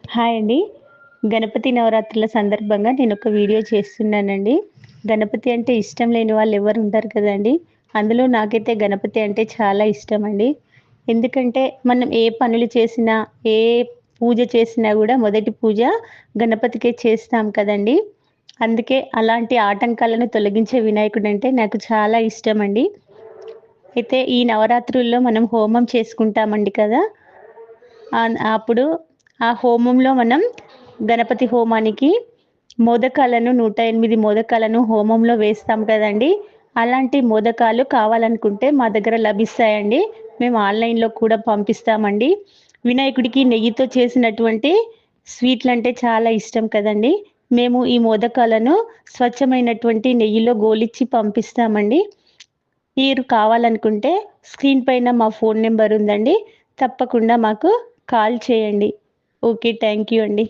Hi అండి. గణపతి నవరాత్రుల సందర్భంగా నేనొక వీడియో చేస్తున్నానండి. గణపతి అంటే ఇష్టం లేని వాళ్ళు ఎవరు ఉంటారు కదండీ! అందులో నాకైతే గణపతి అంటే చాలా ఇష్టమండి. ఎందుకంటే మనం ఏ పనులు చేసినా, ఏ పూజ చేసినా గూడా మొదటి పూజ గణపతికే చేస్తాం కదండీ! అందుకే అలాంటి ఆటంకాలను తొలగించే వినాయకుడంటే నాకు చాలా ఇష్టమండి. అయితే ఈ నవరాత్రుల్లో మనం హోమం చేసుకుంటామండి కదా! అప్పుడు ఆ హోమంలో మనం గణపతి హోమానికి మోదకాలను 108 మోదకాలను హోమంలో వేస్తాం కదండీ! అలాంటి మోదకాలు కావాలనుకుంటే మా దగ్గర లభిస్తాయండి. మేము ఆన్‌లైన్‌లో కూడా పంపిస్తామండి. వినాయకుడికి నెయ్యితో చేసినటువంటి స్వీట్లంటే చాలా ఇష్టం కదండీ! మేము ఈ మోదకాలను స్వచ్ఛమైనటువంటి నెయ్యిలో గోలిచ్చి పంపిస్తామండి. మీరు కావాలనుకుంటే స్క్రీన్ పైన మా ఫోన్ నంబర్ ఉందండి. తప్పకుండా మాకు కాల్ చేయండి. ఓకే. థ్యాంక్ యూ అండి.